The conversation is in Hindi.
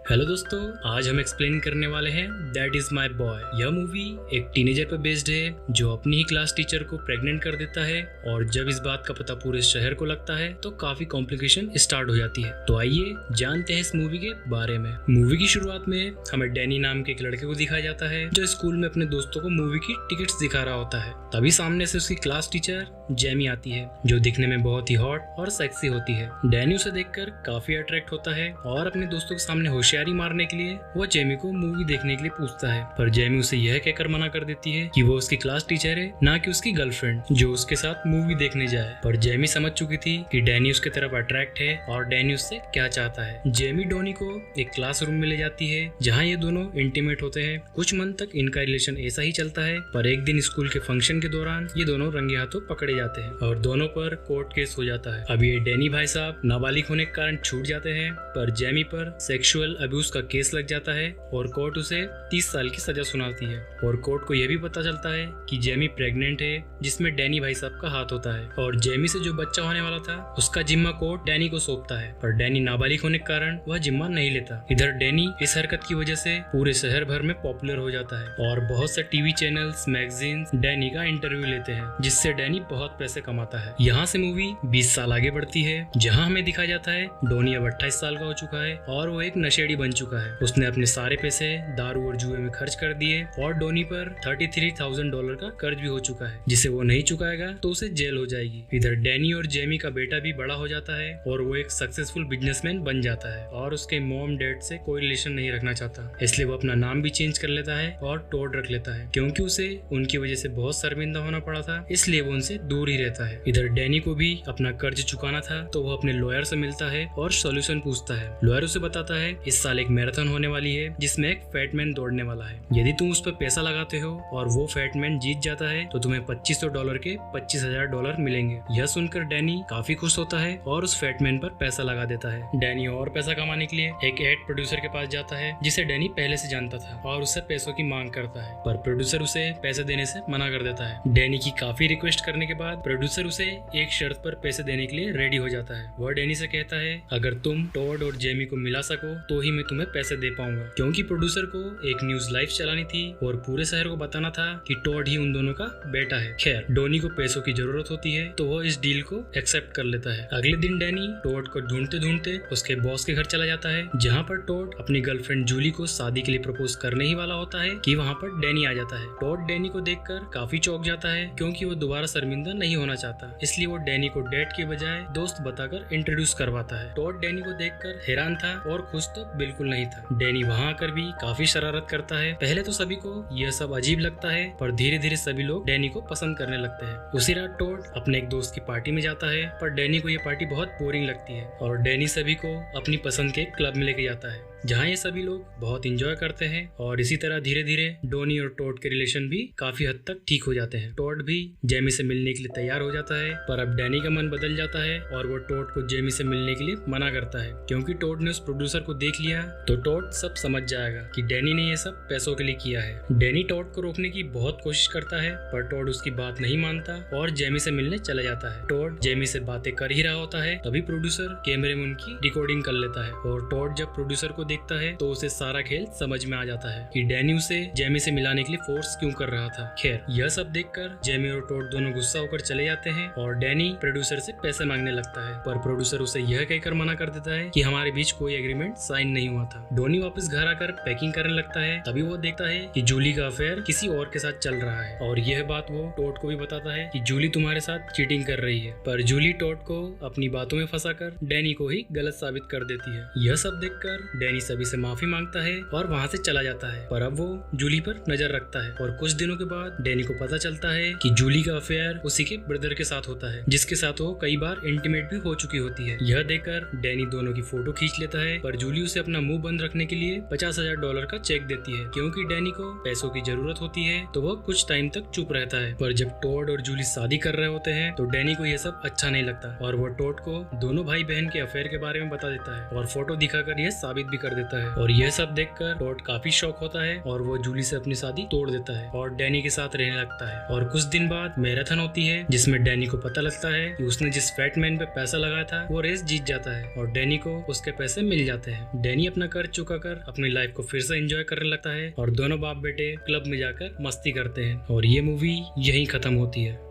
हेलो दोस्तों, आज हम एक्सप्लेन करने वाले हैं दैट इज माई बॉय। यह मूवी एक टीनेजर पर बेस्ड है जो अपनी ही क्लास टीचर को प्रेग्नेंट कर देता है और जब इस बात का पता पूरे शहर को लगता है तो काफी कॉम्प्लिकेशन स्टार्ट हो जाती है। तो आइए जानते हैं इस मूवी के बारे में। मूवी की शुरुआत में हमें डैनी नाम के एक लड़के को दिखाया जाता है जो स्कूल में अपने दोस्तों को मूवी की टिकट्स दिखा रहा होता है। तभी सामने से उसकी क्लास टीचर जेमी आती है जो दिखने में बहुत ही हॉट और सेक्सी होती है। डैनी उसे देखकर काफी अट्रैक्ट होता है और अपने दोस्तों के सामने होशियारी मारने के लिए वो जेमी को मूवी देखने के लिए पूछता है, पर जेमी उसे यह कहकर मना कर देती है कि वो उसकी क्लास टीचर है, ना कि उसकी गर्लफ्रेंड जो उसके साथ मूवी देखने जाए। पर जेमी समझ चुकी थी कि डैनी उसके तरफ अट्रैक्ट है और डैनी उससे क्या चाहता है। जेमी डोनी को एक क्लासरूम में ले जाती है जहाँ ये दोनों इंटीमेट होते हैं। कुछ मंथ तक इनका रिलेशन ऐसा ही चलता है, पर एक दिन स्कूल के फंक्शन के दौरान ये दोनों रंगे हाथों पकड़े जाते हैं और दोनों पर कोर्ट केस हो जाता है। अब ये डैनी भाई साहब नाबालिग होने के कारण छूट जाते हैं, पर जेमी पर सेक्सुअल अब्यूज का केस लग जाता है और कोर्ट उसे 30 साल की सजा सुनाती है। और कोर्ट को यह भी पता चलता है कि जेमी प्रेग्नेंट है जिसमें डैनी भाई साहब का हाथ होता है और जेमी से जो बच्चा होने वाला था उसका जिम्मा कोर्ट डैनी को सौंपता है, पर डैनी नाबालिग होने के कारण वह जिम्मा नहीं लेता। इधर डैनी इस हरकत की वजह से पूरे शहर भर में पॉपुलर हो जाता है और बहुत से टीवी चैनल्स, मैगजीन्स डैनी का इंटरव्यू लेते हैं जिससे डैनी बहुत पैसे कमाता है। यहाँ से मूवी 20 साल आगे बढ़ती है जहाँ हमें दिखाया जाता है डोनी अब 28 साल का हो चुका है और वो एक नशेड़ी बन चुका है। उसने अपने सारे पैसे दारू और जुए में खर्च कर दिए और डोनी पर $33,000 का कर्ज भी हो चुका है जिसे वो नहीं चुकाएगा तो उसे जेल हो जाएगी। इधर डैनी और जेमी का बेटा भी बड़ा हो जाता है और वो एक सक्सेसफुल बिजनेसमैन बन जाता है और उसके मॉम डैड से कोई रिलेशन नहीं रखना चाहता, इसलिए वो अपना नाम भी चेंज कर लेता है और टॉड रख लेता है क्योंकि उसे उनकी वजह से बहुत शर्मिंदा होना पड़ा था, इसलिए वो उनसे दूर ही रहता है। इधर डैनी को भी अपना कर्ज चुकाना था तो वो अपने लॉयर से मिलता है और सॉल्यूशन पूछता है। लॉयर उसे बताता है इस साल एक मैराथन होने वाली है जिसमें एक फैटमैन दौड़ने वाला है। यदि तुम उस पर पैसा लगाते हो और वो फैटमैन जीत जाता है तो तुम्हें $2500 के $25,000 मिलेंगे। यह सुनकर डैनी काफी खुश होता है और उस फैटमैन पर पैसा लगा देता है। डैनी और पैसा कमाने के लिए एक एड प्रोड्यूसर के पास जाता है जिसे डैनी पहले से जानता था और उससे पैसों की मांग करता है, पर प्रोड्यूसर उसे पैसे देने से मना कर देता है। डैनी की काफी रिक्वेस्ट करने के बाद प्रोड्यूसर उसे एक शर्त पर पैसे देने के लिए रेडी हो जाता है। वह डैनी से कहता है अगर तुम टॉड और जेमी को मिला सको तो ही मैं तुम्हें पैसे दे पाऊंगा, क्योंकि प्रोड्यूसर को एक न्यूज लाइव चलानी थी और पूरे शहर को बताना था कि टॉड ही उन दोनों का बेटा है। खैर डोनी को पैसों की जरूरत होती है तो वो इस डील को एक्सेप्ट कर लेता है। अगले दिन डैनी टॉड को ढूंढते ढूंढते उसके बॉस के घर चला जाता है जहाँ पर टॉड अपनी गर्लफ्रेंड जूली को शादी के लिए प्रपोज करने ही वाला होता है कि वहाँ पर डैनी आ जाता है। टॉड डैनी को देखकर काफी चौंक जाता है क्योंकि वो दोबारा शर्मिंदा नहीं होना चाहता, इसलिए वो डैनी को डेट के बजाय दोस्त बताकर इंट्रोड्यूस करवाता है। टॉड डैनी को देखकर हैरान था और खुश तो बिल्कुल नहीं था। डैनी वहाँ आकर भी काफी शरारत करता है। पहले तो सभी को यह सब अजीब लगता है, पर धीरे धीरे सभी लोग डैनी को पसंद करने लगते हैं। उसी रात टॉड अपने एक दोस्त की पार्टी में जाता है, पर डैनी को यह पार्टी बहुत बोरिंग लगती है और डैनी सभी को अपनी पसंद के क्लब में लेके जाता है जहाँ ये सभी लोग बहुत इंजॉय करते हैं और इसी तरह धीरे धीरे डोनी और टॉड के रिलेशन भी काफी हद तक ठीक हो जाते हैं। टॉड भी जेमी से मिलने के लिए तैयार हो जाता है, पर अब डैनी का मन बदल जाता है और वो टॉड को जेमी से मिलने के लिए मना करता है क्योंकि टॉड ने उस प्रोड्यूसर को देख लिया तो टॉड सब समझ जाएगा कि डैनी ने ये सब पैसों के लिए किया है। डैनी टॉड को रोकने की बहुत कोशिश करता है, पर टॉड उसकी बात नहीं मानता और जेमी से मिलने चला जाता है। टॉड जेमी से बातें कर ही रहा होता है तभी प्रोड्यूसर कैमरे में उनकी रिकॉर्डिंग कर लेता है और टॉड जब प्रोड्यूसर को देखता है तो उसे सारा खेल समझ में आ जाता है कि डैनी उसे जेमी से मिलाने के लिए फोर्स क्यों कर रहा था। खैर यह सब देखकर जेमी और टॉड दोनों गुस्सा होकर चले जाते हैं और डैनी प्रोड्यूसर से पैसे मांगने लगता है, पर प्रोड्यूसर उसे यह कहकर मना कर देता है कि हमारे बीच कोई एग्रीमेंट साइन नहीं हुआ था। डोनी वापस घर आकर पैकिंग करने लगता है, तभी वो देखता है कि जूली का अफेयर किसी और के साथ चल रहा है और यह बात वो टॉड को भी बताता है कि जूली तुम्हारे साथ चीटिंग कर रही है, पर जूली टॉड को अपनी बातों में फंसाकर डैनी को ही गलत साबित कर देती है। यह सब देखकर डैनी सभी से माफी मांगता है और वहाँ से चला जाता है, पर अब वो जूली पर नजर रखता है और कुछ दिनों के बाद डैनी को पता चलता है कि जूली का अफेयर उसी के ब्रदर के साथ होता है जिसके साथ वो कई बार इंटीमेट भी हो चुकी होती है। यह देखकर डैनी दोनों की फोटो खींच लेता है, पर जूली उसे अपना मुंह बंद रखने के लिए $50,000 का चेक देती है क्योंकि डैनी को पैसों की जरूरत होती है तो वो कुछ टाइम तक चुप रहता है। पर जब टॉड और जूली शादी कर रहे होते हैं तो डैनी को यह सब अच्छा नहीं लगता और वो टॉड को दोनों भाई बहन के अफेयर के बारे में बता देता है और फोटो दिखाकर यह साबित भी कर देता है और यह सब देखकर टॉड काफी शॉक होता है और वो जूली से अपनी शादी तोड़ देता है और डैनी के साथ रहने लगता है। और कुछ दिन बाद मैराथन होती है जिसमें डैनी को पता लगता है कि उसने जिस फैट मैन पे पैसा लगाया था वो रेस जीत जाता है और डैनी को उसके पैसे मिल जाते हैं। डैनी अपना कर्ज चुकाकर अपनी लाइफ को फिर से एंजॉय करने लगता है और दोनों बाप बेटे क्लब में जाकर मस्ती करते हैं और ये मूवी यहीं खत्म होती है।